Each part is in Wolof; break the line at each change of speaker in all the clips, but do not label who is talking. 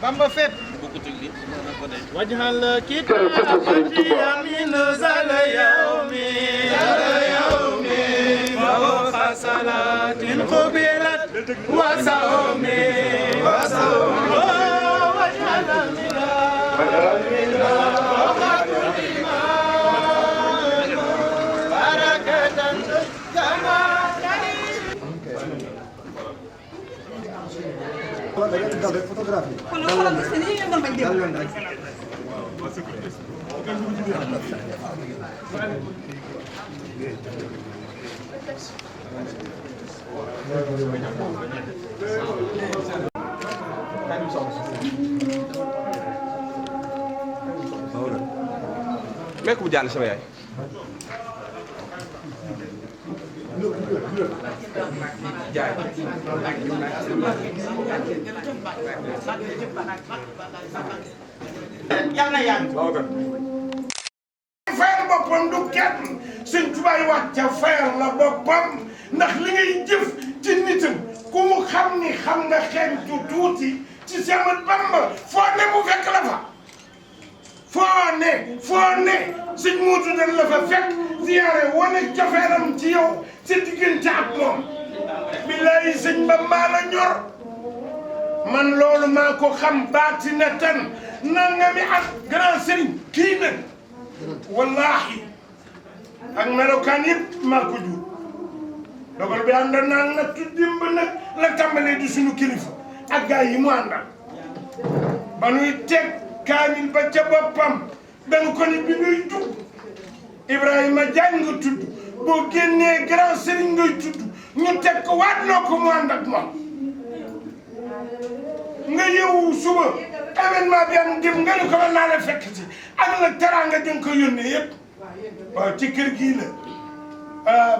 Bamba fépp wajhal kitaabati min zal yawmi fawqa salatin qubilat wa sawmi wajhal barakatan kama
da ngeen dal rek photographie.
kon xoolal gis nga ni ngeen doon bañ
dal leen rek.
mekk bu jàll sama yaay. jaay.
yal na yàgg.
fayal boppam du kenn Sëñ Tuubaa wax ca fayal la boppam ndax li ngay jëf ci nitam ku mu xam ni xam nga xeeñtu tuuti ci Seex Ahmadu Bamba foo ne mu fekk la fa foo ne sëñ Muudu dañ la fa fekk ziyaare wane cofeeram ci yow sa diggante ak moom billaahi sëñ Bamba la ñor man loolu maa ko xam baati na tan nangami at grand sëriñ kii nag wallaahi ak melokaan yëpp maa ko jur dogal bi ànd naan nag tu dimb nag la tàmbalee di suñu kilifa ak gaa yi mu àndal ba nuy teg kaamil ba ca boppam dañu ko ni bi ngay jug Ibrahima Diagne nga tudd boo génnee grand sëriñ ngay tudd ñu teg ko waat noo ko mu ànd ak moom nga yeewu suba événement bi am dim nga ni ko mën naa la fekk ci ak nag teraanga jëm ko yónnee yëpp waaw ci kër gii la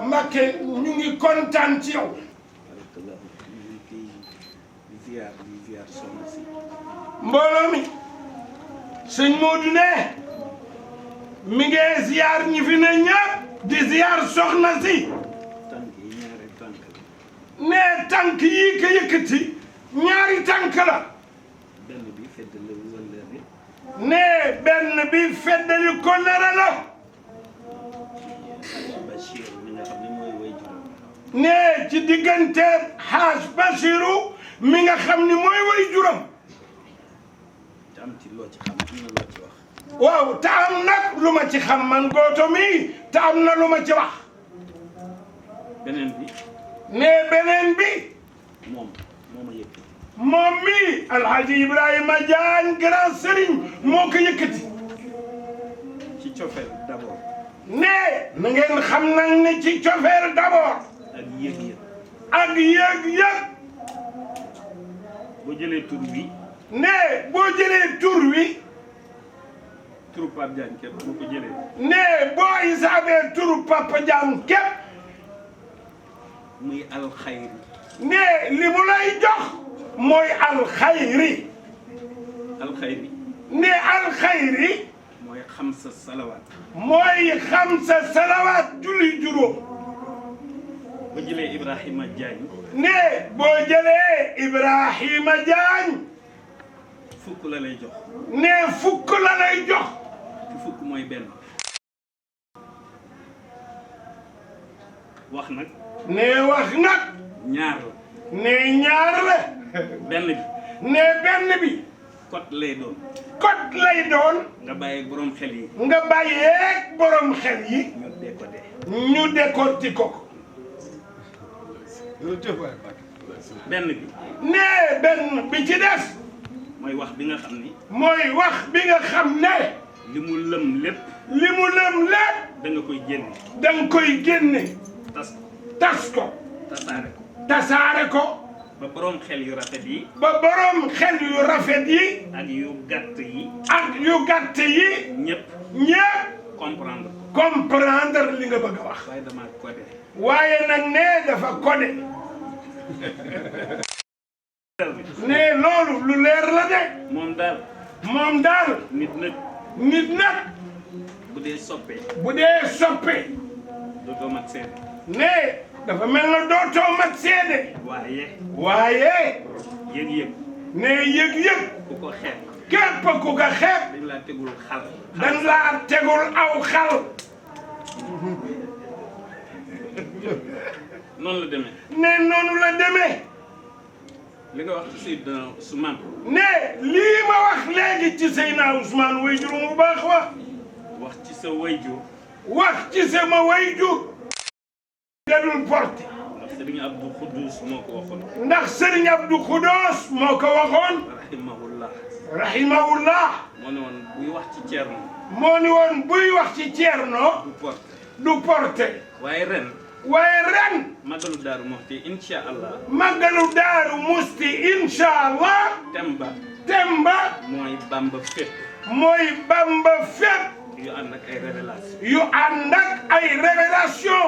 Mbacke ñu ngi kontaan ci yow mbooloo mi sëñ Modou ne mi ngi ziar ñi fi ne ñëpp di ziar soxna si ne tànk yii ka yëkkati ñaari tànk la ne benn bi feddali kóllëre la ne ci diggante Haaj Basiru mi nga xam ni mooy way juram waaw te am nag lu ma ci xam man gooto mi te am na lu ma ci wax
beneen bi
ne beneen bi moom mi Alhaji Ibrahima Diagne grand sëriñ moo ko yëkkati
ci cofeel d'abord
ne na ngeen xam nag ne ci cofeel d'abord
ak yëg-yëg
ak yëg-yëg
boo jëlee tur wi
ne boo jëlee tur wi
turu Pape Diagne képp boo ko jëlee
ne boo isaabee turu Papa Diagne képp
muy alxayri
ne li mu lay jox mooy alxayri
alxayri
ne alxayri
mooy xam sa salawaat
mooy xam sa salawaat julli juróom
boo jëlee Ibrahima Diagne
ne boo jëlee Ibrahima Diagne
fukk la lay jox
ne fukk la lay jox
te fukk mooy benn wax nag
ne wax nag
ñaar la
ne ñaar la
benn bi
ne benn bi
kot lay doon
kot lay doon
nga bàyyi borom xel yi
nga bàyyeeg borom xel yi
ñu décoder
ñu décorti ko
benn bi
ne benn bi ci des
mooy wax bi nga xam ni
mooy wax bi nga xam ne
li mu lëm lépp
li mu lëm lépp
da nga koy génne
da nga koy génne
tas ko
tas ko
tasaare ko
tasaare ko
ba borom xel yu rafet yi
ba borom xel yu rafet yi
ak yu gàtt yi
ak yu gàtt yi
ñëpp
ñëpp
comprendre
comprendre li nga bëgg a wax
waaye dama codé
waaye nag ne dafa codé ne loolu lu leer la de moom daal
nit
nag
bu dee soppee
bu dee soppe
dootoo mat seede
ne dafa mel na dootoo mat seede waaye
yëg-yëg
ne yëg-yëg
ku ko xeeb
képp ku ko xeeb
dañ laa tegul xal
dañ laa tegul aw xal
noonu la demee
ne noonu la demee
li nga wax ci Seydina Ousmane
ne lii ma wax léegi ci Seydina Ousmane wayjur mu baax
wax ci sa wayjur
wax ci sama wayjur dadul porte
ndax Serigne Abdou Khoudous moo ko waxoon
ndax Serigne Abdou Khoudous moo ko waxoon
rahimahullah
rahimahullah
moo ne woon buy wax ci Ceerno
moo ni woon buy wax ci Ceerno
du porte
du porte
waaye ren
magalu
Daaru Muxti incha allah
magalu Daaru Muxti incha allah temba
mooy Bamba fépp yu ànd ak ay révélation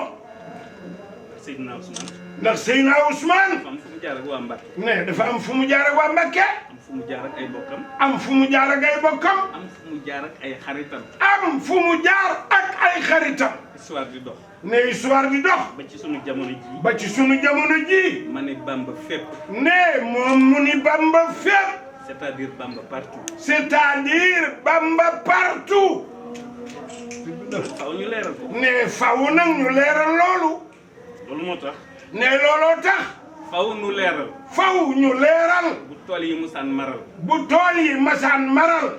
Seydina Ousmane
ndax Seydina Ousmane
dafa am fu mu jaar ak waa Mbacke
ne dafa am fu mu jaar ak waa Mbacke
am fu mu jaar ak ay bokkam
am fu mu jaar ak ay bokkam
am fu mu jaar ak ay xaritam
am fu mu jaar ak ay xaritam
histoire di dox
ne histoire di dox
ba ci sunu jamono ji
ba ci sunu jamono ji
ma ne Bamba fépp
ne moom mu ni Bamba fépp
c'est-à-dire Bamba partout faw ñu leeral ko
ne faw nag ñu leeral loolu
moo tax
ne looloo tax
faw ñu leeral
bu
tool yi musaan maral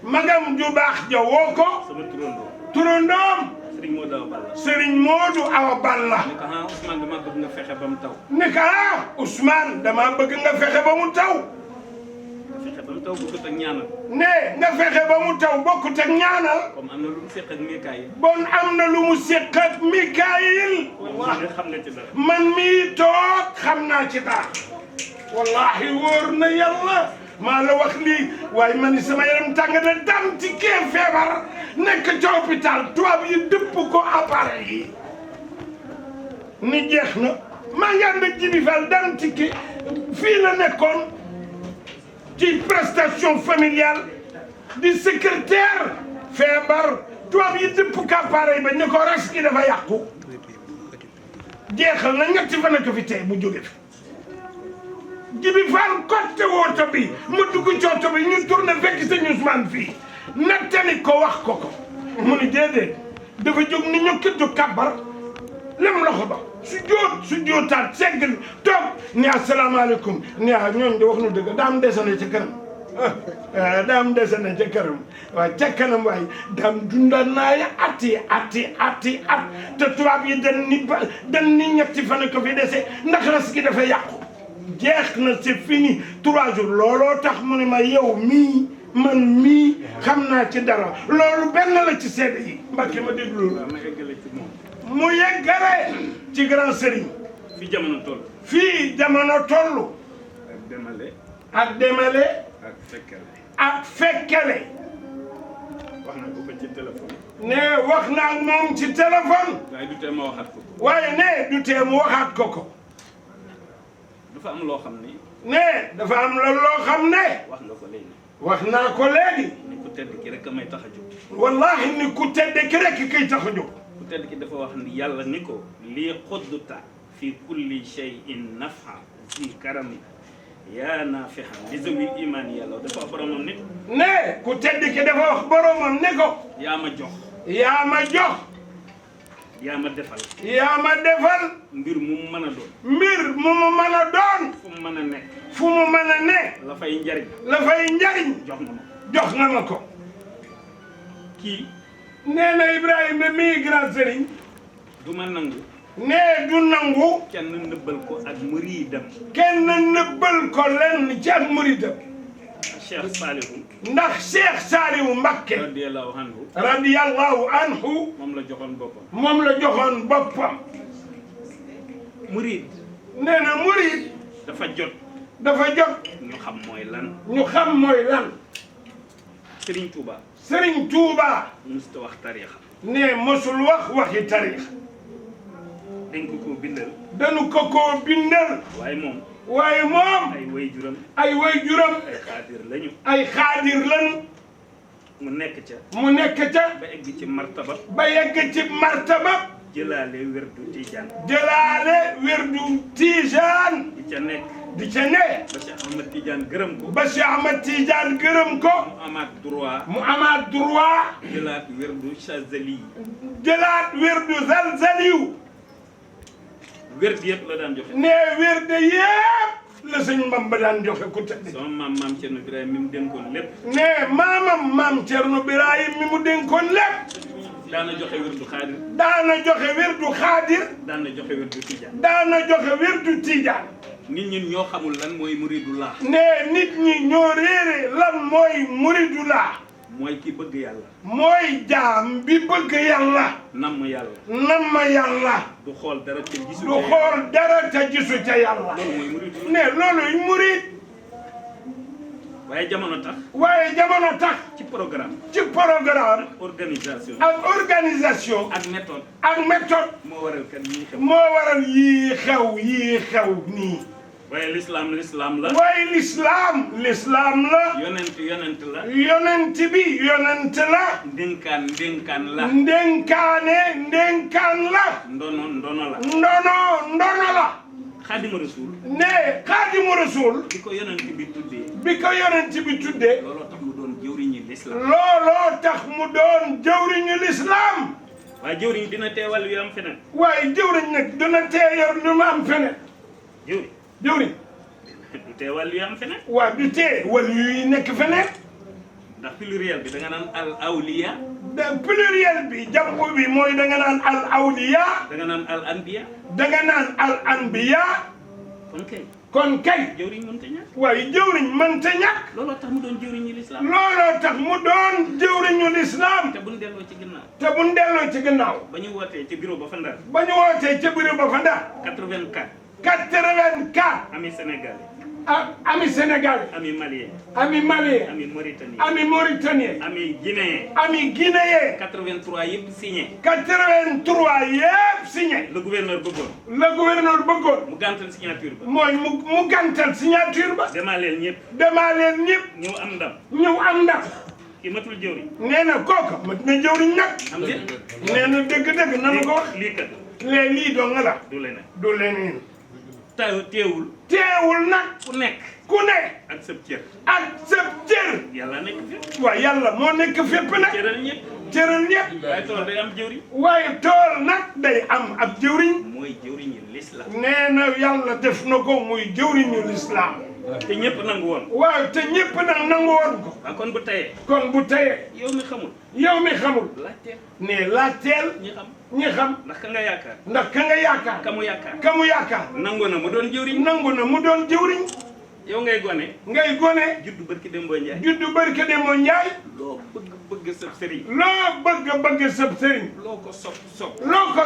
magam ju baax ja woo ko sama
turandoom
Serigne Modou Awa Balla
Serigne Modou Awa Balla
ne ko Ousmane dama bëgg nga fexe ba mu taw
fexe ba mu taw bokkut ak ñaanal
ne nga fexe ba mu taw bokkut ak ñaanal
comme am na lu mu séq ak Mikaayil
bon am na lu mu séq ak Mikaayil
xam nga ci dara
man mii toog xam naa ci dara wallahi wóor na yàlla maa la wax lii waaye man ni sama yaram tàng na dam ci kee feebar nekk ci hôpital tubaab yi dëpp ko appareil yi ni jeex na maa ngi ànd ak Jibi Fall dam ci kii fii la nekkoon ci prestation familiale di secrétaire feebar tubaab yi dëpp ko appareil ba ñu ko res ki dafa yàqu jeexal na ñetti fan ak fi tey bu jóge fi Jibi Fall côté woto bi mu dugg ci oto bi ñu tourné fekk sëñ Ousmane fii nettali ko wax ko ko mu ni déedéet dafa jóg ni ñu këddu kabar lem loxo ba su jootaat seggal toog ni asalaamaaleykum ni ñooñu di wax nu dëgg daam desane ca kanam daam desane ca kanam waaye ca kanam waaye daam dundal naa ya ati at te tubaab yi dañ ni ñetti fan ko fi dese ndax ras gi dafa yàqu jeex na c'est fini 3 jours looloo tax mu ne ma yow mii man mii xam naa ci dara loolu benn la ci seede yi Mbacke ma déglu loolu mu yeggale ci grand sëriñ fii jamono toll ak demale ak fekkele
wax na ko ci téléphone
ne wax naa ak moom ci téléphone
waaye du tee ma waxaat ko
waaye ne du tee mu waxaat ko
dafa am loo xam ni
ne dafa am loo xam ne
wax nga ko léegi
wax naa ko léegi
ni ku tedd ki rek may tax a jóg
wallahi ni ku tedd ki rek kay tax a jóg
ku tedd ki dafa wax ni yàlla ni ko lii xudduta fi kulli shay'in nafa fi karami yaa nafihan li zawil iman yàlla dafa wax boromam ni
ne ku tedd ki dafa wax boromam ni ko
yaa ma jox
yaa ma jox
yaa ma defal
mbir
mu mën a doon
mbir mu mën a doon
fu mu mën a nekk
fu mu mën a ne
la fay njariñ
jox nga ma ko
kii
nee na Ibrahima mii grand sëriñ
du ma nangu
nee du nangu
kenn nëbbal ko ak muridam
lenn ci ak muridam
Cheikh Saliou
ndax Cheikh Saliou Mbacké radiyallahu anhu
moom la joxoon boppam murid
nee na murid
dafa jot ñu xam mooy lan Serigne Touba musta wax tariixa
ne mosul wax waxi tariixa
dañu ko koo bindal
waaye moom ay waajuram ay xaadir lañu
mu nekk ca
ba yegg ci martaba
jëlaale werdu tijaan
jëlaale werdu tijaan
di ca nekk
di ca ne
ba Cheikh Ahmad Tidiane gërëm ko
ba Cheikh Ahmad Tidiane gërëm ko
mu amaat droit
mu amaat droit
jëlaat werdu Chazali
jëlaat werdu Zalzaliw
werd yëpp la daan joxe
ne werde yépp la sëñ Bamba daan joxe ku tëdd
sama maam Thierno Birahim mi mu dénkoon lépp
ne maam Thierno Birahim mi mu dénkoon lépp
daana joxe werdu xaadir
daana joxe werdu xaadir
daana joxe werdu tijaan
daana joxe werdu tijaan
nit ñi ñoo xamul lan mooy muridullah
ne nit ñi ñoo réere lan mooy muridullah
mooy ki bëgg yàlla
mooy jaam bi bëgg yàlla
namm yàlla
namm yàlla
du xool dara te gisu
du xool dara te gisu ca yàlla
loolu mooy muridullah
ne looluy murid
waaye jamono tax
waaye jamono tax
ci programme
ci programme
organisation
ak organisation
ak méthode
ak méthode
moo waral kat ñii xew
moo waral yii xew nii
waaye l'islam la
waaye l'islam la
yonent la
yonent bi yonent la
ndénkaan la
ndénkaan la
ndono la
ndono la
xaadimu rasul
ne xaadimu rasul
bi ko yonent
bi tuddee
looloo tax mu doon jëwriñu l'islam
looloo tax mu doon jëwriñu l'islam
waaye jëwriñ dina teewal yu am feneen
waaye jëwriñ nag dina teeyor lu mu am feneen jëwriñ
du teewal yu am feneen
waaw du tee wal yuy nekk feneen
ndax pluriel bi da nga naan al awliya
pluriel bi jàpp bi mooy da nga naan al awliya
da nga naan al anbiya
da nga naan al anbiya kon kay
jëwriñ mënta ñàkk
waaye jëwriñ mënta ñàkk
looloo tax mu doon jëwriñu l'islam
looloo tax mu doon jëwriñu l'islam
te buñ delloo ci ginnaaw
te buñ delloo ci ginnaaw
ba ñu wootee ci bureau ba fa Ndar
ba ñu wootee ca bureau ba fa Ndar 84
ami sénégalais
ami sénégalais
ami malien
ami malien
ami mauritanien
ami mauritanien
ami guinéen
ami guinéen
83 yëpp signé
83 yëpp signé
le gouverneur bëggoon
mu
gàntal signature ba
mooy mu gàntal signature ba
demaaleel ñëpp
ñëw am ndam
ki matul jëwriñ
nee na kooka mat na jëwriñ nag
am leen
nee na dëgg-dëgg nanu ko wax
lii kat
lii dong la
du leneen
du leneen
teewul
nag ku ne
ak sëb cër
yàlla
nekk fépp
waaw yàlla moo nekk fépp nag cëral ñëpp
waaye tool day am jëwriñ
waaye tool nag day am ab jëwriñ
mooy jëwriñu l'islam
nee na yàlla def na ko muy jëwriñu l'islam
te ñëpp nangu woon
waaw te ñëpp nag nangu woon ko
waaw kon bu tayee
yow mi xamul
laajteel
ne laajteel ñi xam
ndax ka nga yaakaar
ka mu yaakaar
nangu na mu doon jëwriñ
yow ngay gone
juddu barki Demba
Njaay
loo bëgg sab sëriñ loo ko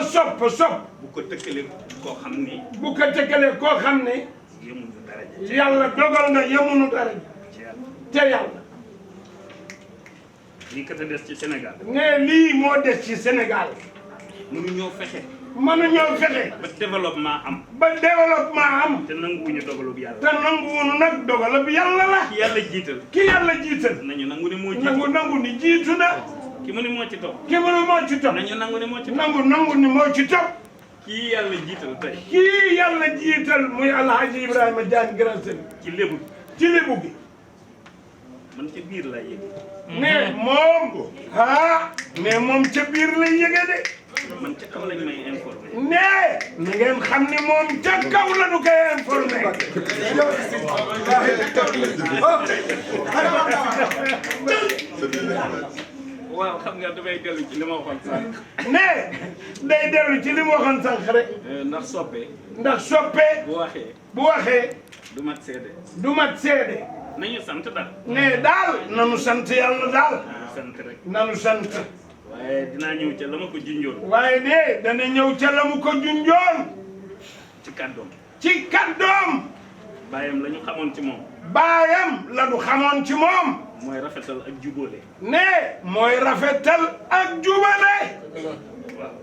sopp
bu ko tëkkalee
koo xam ni
yemuñu daraja yàlla dogal na yemuñu daraja ca yàlla
lii kat a des ci Sénégal
ne lii moo des ci Sénégal
mënuñoo fexe
ba développement am
te nanguwuñu dogalub yàlla
te nanguwuñu nag dogalub yàlla la
ki yàlla jiital
nañu
nangu ni moo jiitu
nangu ni jiitu na
ki mu ni moo ci topp
nañu
nangu ni moo ci topp
nangu ni moo ci topp
kii yàlla
jiital muy Alhaji Ibrahima Diagne Grand Serigne
ci lébu
gi
man ca biir laa yëg
mais moom ca biir lay yëge de
man ca kaw lañ may informé
na ngeen xam ni moom ca kaw la du koy informé
waaw xam nga damay dellu ci li ma waxoon sànq
day dellu ci li ma waxoon sànq rek
ndax soppe
bu waxee
du mat seede nañu sant daal
daal nanu sant yàlla daal nanu sant
waaye dinaa ñëw ca la ma ko junjoon
waaye dana ñëw ca la mu ko junjoon
ci kàddoom
baayam la ñu xamoon ci moom
mooy rafetal ak jubóole
mooy rafetal ak jubale
waaw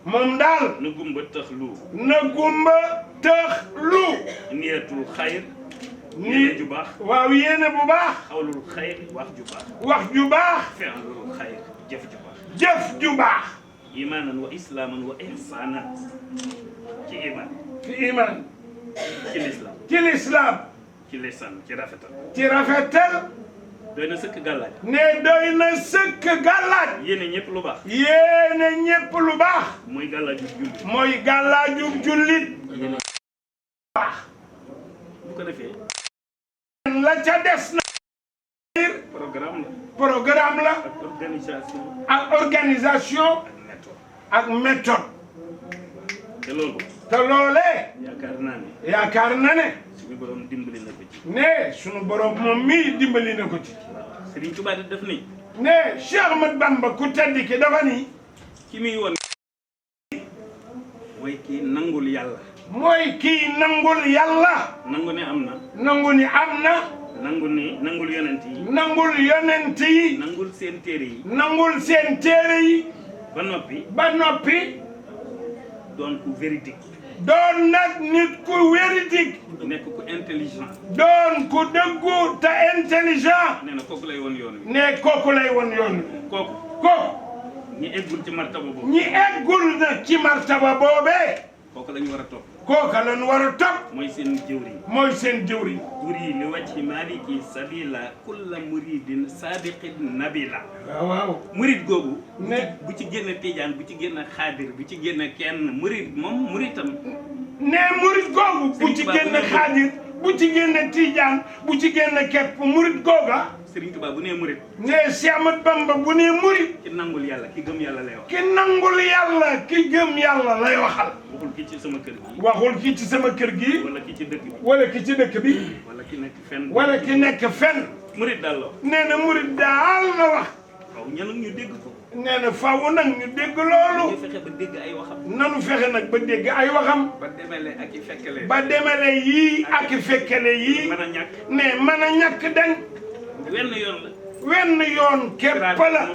moom daal
na gumba tëx lu niyatul xayr yéene ju baax
waaw yéene bu baax
xawlul xayr wax ju baax
fi'lul xayr
jëf ju baax imaanan wa islaaman wa ihsaanan ci iman
ci iman
ci lislaam
ci lislaam
ci lisan ci rafetal
ci rafetal
doy na sëkk gàllaaj
ne doy na sëkk gàllaaj
yéene ñëpp lu baax
yéene ñépp lu baax
mooy gàllaaju jullit
mooy gàllaajub jullit
yéene
baax
bu ko defee
la ca des na programme la
ak organisation
ak organisation
ak méthode
ak méthode
te loolu
te loolee yaakaar na ne
suñu borom dimbali na ko ci
ne sunu borom moom mii dimbali na ko ci
Serigne Touba def ni
ne Cheikh Ahmad Bamba ku tedd ki dafa ni
ki muy woon mooy kii nangul yàlla
mooy kii nangul yàlla
nangu ne am na
nangu ni am na
nangul yonent yi
nangul yonent yi
nangul seen téere yi
nangul seen téere yi
ba noppi doon ku véridique
doon nag nit ku véridique
nekk ku intelligent
doon ku dëggu te intelligent
nee na kooku lay woon yoon wi
ne kooku lay woon yoon wi kooku
ñi eggul ci martaba boobu
ñi eggul na ci martaba boobee
kooku la ñu war a topp
kooka lañ war a topp
mooy seen jëwriñ
mooy seen jëwriñ
uri li wajhi maliki sabila kulla muridin sadiqin nabila
waaw
murid googu
ne
bu ci génn tijaan bu ci génn xaadir bu ci génn kenn murid moom muridam
ne murid googu bu ci génn xaadir bu ci génn tijaan bu ci génn képp murid googa
Serigne Touba bu nee murid
ne Cheikh Ahmad Bamba bu nee murid
ki nangul yàlla ki gëm yàlla lay wax
ki nangul yàlla ki gëm yàlla lay waxal
waxul ki ci sama kër gi
waxul ki ci sama kër gi
wala ki ci dëkk bi
wala ki ci dëkk bi
wala ki nekk fenn
wala ki nekk fenn
murid daal la wax
nee na murid daal la wax
waaw ñenn ñu dégg ko
nee na faaw nag ñu dégg loolu
ñu fexe ba dégg ay waxam
nanu fexe nag ba dégg ay waxam
ba demele ak i fekkele
ba demele yii ak fekkele yii
mën a ñàkk
ne mën a ñàkk dañ
wenn yoon la
wenn yoon képp la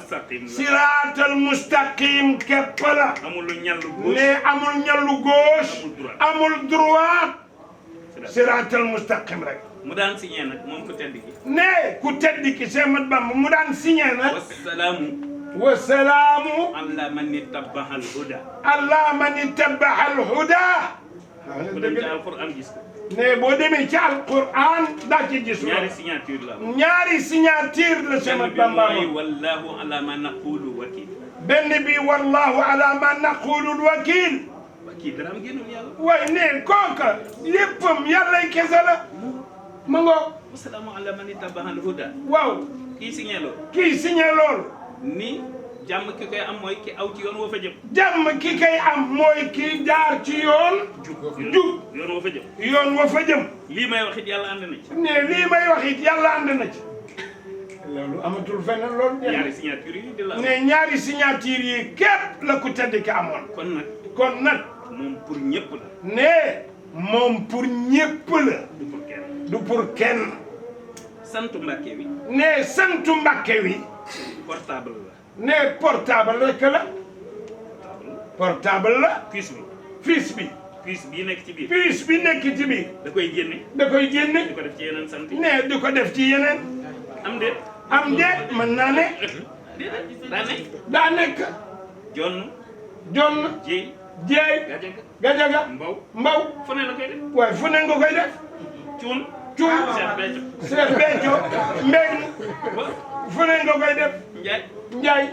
siraatal mustaqim képp la
amul lu ñàllu gauche
ne amul ñàllu gauche amul droite siraatal mustaqim rek
mu daan signé nag moom ku tedd gi
ne ku tedd ki Cheikh Ahmad Bamba mu daan signé nag wasalaamu
ala man ittabaha al-huda
ala man ittabaha al-huda
bu dem ci alquran gis ko
ne boo demee ci alquran daa ci gis
ñaari signature la
ñaari signature la Cheikh Ahmad Bamba
mooy wallahu ala ma naqulu wakil
benn bi wallahu ala ma naqulu wakil
wakil dara am génnul yàlla
waaye ne kooka léppam yàllay kese la ma ngoo
wasalaamu ala man ittabaha al-huda
waaw
kii signé loolu
kii signé loolu
ni jàmm ki koy am mooy ki aw ci yoon woo fa jëm
jàmm ki koy am mooy ki jaar ci yoon jub
yoon woo fa jëm
yoon wa fa jëm
lii may wax it yàlla ànd na ci
ne lii may wax it yàlla ànd na ci loolu amatul feneen loolu
ñaari signature yi di la
ne ñaari signature yi képp la ku tedd ki amoon kon nag
moom pour ñëpp la
ne moom pour ñëpp la
du pour kenn
du pour kenn
santu Mbàkke wi
ne santu Mbàkke wi
portable la
ne portable rek la portable la
puce bi
puce
bii nekk ci biir
puce bi nekk ci biir
da koy génne
da koy génne
di ko def ci yeneen sant yi
ne di ko def ci yeneen
am déet
am déet mën naa ne daa nekk jonn
jéy
gajaga mbaw
fu ne la koy def
waaye fu ne nga koy def
cuun
Seex Béthio mbéy fu ne nga koy def njaay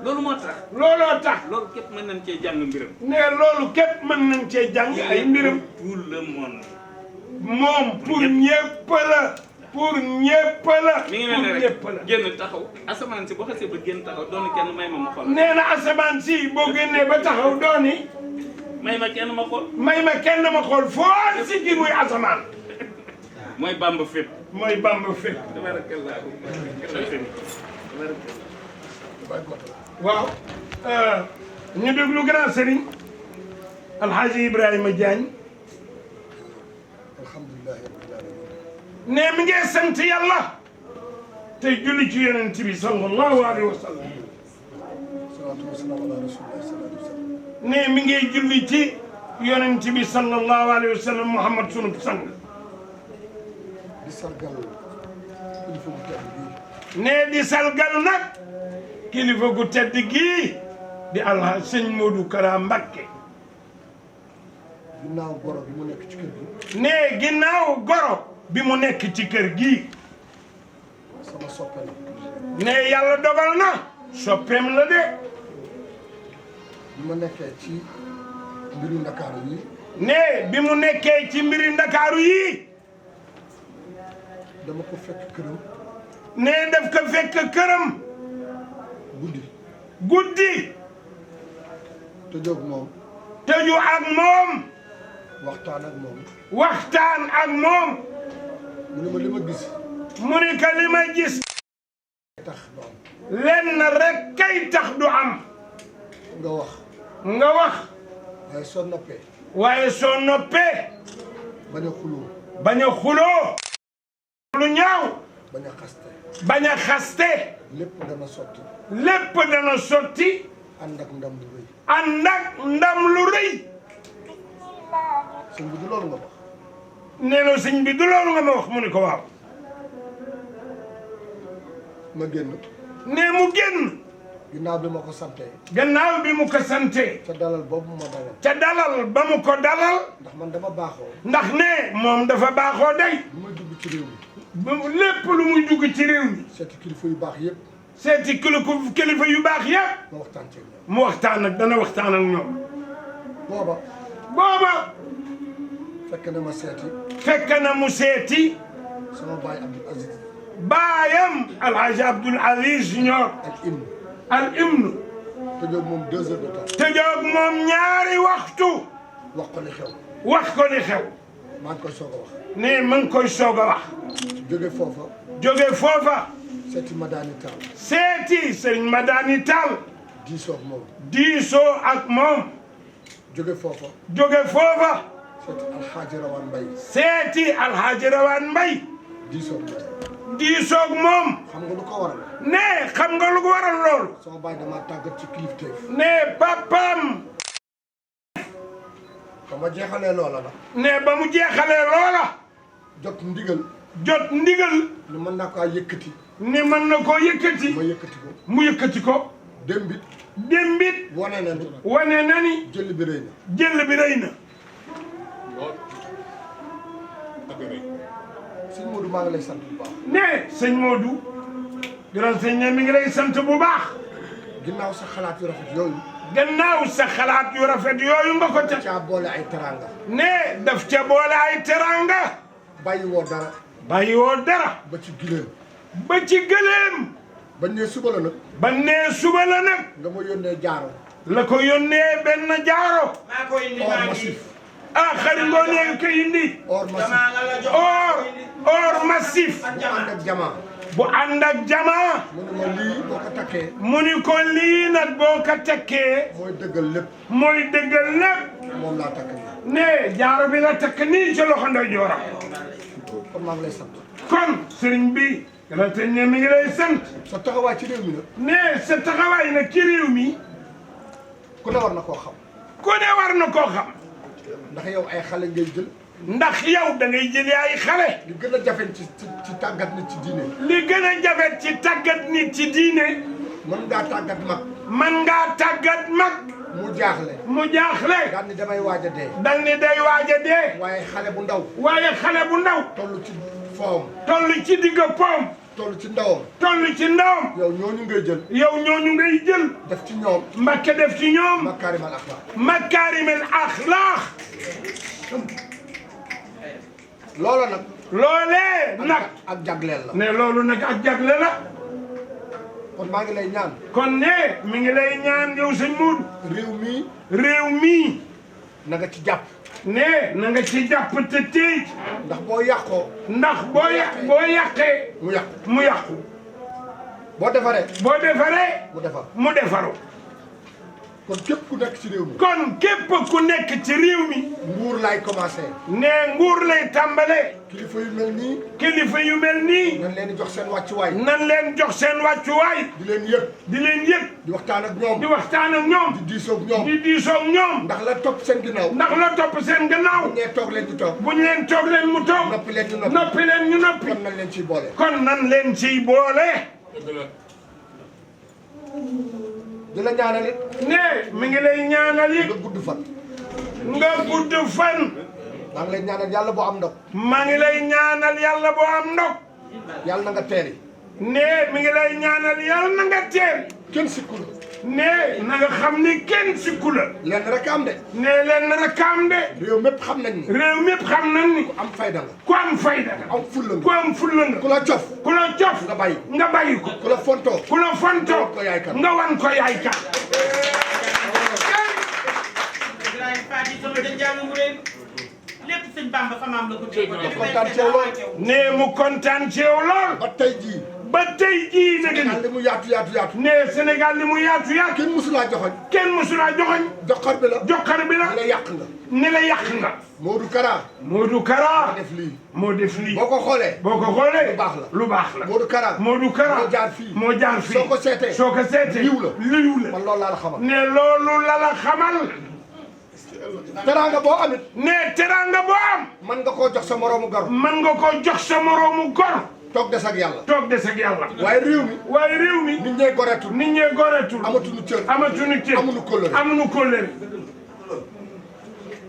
loolu moo tax
looloo tax
loolu képp mën nañ cee jàng mbiram
ne loolu képp mën nañ cee jàng ay mbiram
tout le monde
moom pour ñëpp la pour ñëpp la
mi ngi mel ne rek génn taxaw asamaan si boo xasee ba génn taxaw doon kenn may ma xool
nee na asamaan si boo génnee ba taxaw dooni
may ma kenn ma xool
may ma kenn ma xool foo si gi muy asamaan
mooy Bamba fépp
mooy Bamba fépp
tabarakallah
waaw ñu déglu grand sëriñ Alhaji Ibrahima Diagne
alhamdulilah rabbil alamin
ne mi ngi sant yàlla tey julli ci yonent bi sallallahu alayhi wa sallam
salaatu wasalaam ala rasulillah sallallahu alayhi wa sallam
ne mi ngi julli ci yonent bi sallallahu alayhi wa sallam Muhammad sunu sang
di sargal kilifa gu tedd gii
ne di sargal nag kilifa gu tedd gii di alhaji sëñ Modou Kara Mbacké
ginnaaw goro bi mu nekk ci kër gi
ne ginnaaw goro bi mu nekk ci kër gi
sama soppe la
ne yàlla dogal na soppeem la de
bi ma nekkee ci mbiru Ndakaaru yi
ne bi mu nekkee ci mbiri Ndakaaru yi
dama ko fekk këram
ne daf ko fekk këram guddi
tëjoog moom
tëju ak moom
waxtaan ak moom
waxtaan ak moom
mu ne ma li ma gis
mu ni ka li ma gis
tax du am
lenn rek kay tax du am
nga wax
waaye
soo noppee
waaye soo noppee
bañ a xuloo
lu ñaaw
bañ a xaste
lépp
dana sotti ànd ak ndam lu rëy sëñ bi du loolu nga wax
nee na sëñ bi du loolu nga ma wax mu ni ko waaw
ma génn
ne mu génn
ginnaaw bi ma ko santee
gannaaw bi mu ko santee
ca dalal boobu ma dalal
ca dalal ba mu ko dalal
ndax man dama baaxoo
ndax ne moom dafa baaxoo day
lu may dugg ci réew mi
lépp lu muy dugg ci réew mi
seeti kilifa yu baax yëpp
seeti kilifa yu baax yëpp
ma waxtaan ci ñoom
mu waxtaan ak dana waxtaan ak ñoom
booba fekk na mu seeti sama baay Abdoul Aziz
baayam alhaji Abdoul Aziz Junior al imnu
tëjoog moom 2 heures de temps
tëjoog moom ñaari waxtu wax ko li xew
maa ngi koy soog a wax
ne ma ngi koy soog a wax jóge foofa
seeti Madani Tall
seeti sëriñ Madani Tall
diisoo ak moom
jóge foofa seeti Alhaji Rawaan Mbay diisoog moom
xam nga lu ko waral
ne xam nga lu ko waral loolu
sama baay dama tàggat ci kilifteef
ne papam
ba ma jeexalee loola la
ne ba mu jeexalee loola
jot ndigal
ni
mën naa ko yëkkati
ni mën na koo yëkkati mu yëkkati ko démbit wane na ni
jël bi
rëy na
sëñ Modou maa ngi lay sant bu baax
ne sëñ Modou grand sëñ ne mi ngi lay sant bu baax
ginnaaw sa xalaat yu rafet yooyu
gannaaw sa xalaat yu rafet yooyu nga ko ca
caa boole ay teranga
ne daf ca boole ay teranga
bàyyiwoo dara ba ci gëléem bañ nee suba la nag nga ma yónnee jaaro
la ko yónnee benn jaaro
or massif
xari ngoonee ko indi or massif bu ànd ak jamaa mu ni ko lii nag boo ko takkee mooy dëggal lépp
moom laa takk
ne jaaro bi la takk nii ci loxo ndeyjooram
kon maa ngi lay sant
kon sëriñ bi gana te ne mi ngi lay sant
sa taxawaay ci réew mi nag
ne sa taxawaay nag ci réew mi
ku ne war na koo xam ndax yow ay xale ngay jël
ndax yow da ngay jëlee ay xale
li gën a jafe ci tàggat nit ci diine
li gën a jafe ci tàggat nit ci diine
mën ngaa tàggat mag mu jaaxle daal ni damay waaj a dee
dal ni day waaj a dee
waaye xale bu ndaw toll ci foom
toll ci digga poom
toll ci ndawam yow ñooñu ngay jël def ci ñoom
Mbakke def ci ñoom
makaarimal axlaaq loolee nag ak jagleel la
ne loolu nag ak jagle la
kon maa ngi lay ñaan
kon ne mi ngi lay ñaan yow sëñ Modou réew mii
na nga ci jàpp
ne na nga ci jàpp te tey
ndax boo yàqoo
boo yàqee mu yàqu
boo defaree
mu defaru
kon képp ku nekk ci réew mi
kon képp ku nekk ci réew mi
nguur lay commencé
ne nguur lay tàmbale
kilifa yu mel nii nan leen jox seen wàccuwaay di leen yëg di waxtaan ak ñoom di diisoog ñoom ndax la topp seen gannaaw buñ leen toog leen mu toog noppi leen ñu noppi kon nan leen ciy boole
di la ñaanal it.
ne mi ngi lay ñaanal it.
nga gudd fan.
nga gudd fan.
maa ngi lay ñaanal yàlla boo am ndog.
maa ngi lay ñaanal yàlla boo am ndog.
yàlla na nga teeri.
ne mi ngi lay ñaanal yàlla na nga teeri.
kenn sikku la.
ne na nga xam ni kenn sikku la.
lenn rek am de.
ne leen rek am de.
réew mépp xam nañ ni.
réew mépp xam nañ ni.
ku am fayda nga.
ku am fayda nga.
am fulla nga.
ku am fulla nga.
ku la cof.
ku la cof.
nga bàyyi.
nga bàyyi ko.
ku la fontoo.
ku la fontoo.
nga wan ko yaay kan.
nga wan ko yaay kan.
lépp sëñ Bamba fa maam la ko dégg.
kontaan ci yow lool.
ne mu kontaan ci yow lool.
ba tey jii.
ba tey jii nag
Sénégal li mu yaatu yaatu yaatu.
ne Sénégal li mu yaatu yaatu.
kenn musulaa joxoñ.
kenn mosulaa joxoñ.
joxar bi la.
jokkar bi la.
ni la yàq nga.
ni la yàq nga.
Modou Kara.
Modou Kara.
def lii.
moo def lii.
boo ko xoolee.
boo ko xoolee.
lu baax la.
lu baax la.
Modou Kara.
Modou Kara.
moo jaar fii.
moo jaar fii.
soo ko seetee.
soo ko seetee.
liw la.
liw la.
man loolu laa la xamal.
ne loolu la la xamal.
teraanga boo amit.
ne teraanga boo am.
man nga koo jox sa moroomu gor.
man nga ko jox sa moroomu gor.
toog des ak yàlla.
toog des ak yàlla.
waaye réew mi.
waaye réew mi.
nit ñee goreetul.
nit ñee goreetul.
amatuñu cër.
amatuñu cër.
amuñu kóllëre.
amuñu kóllëre.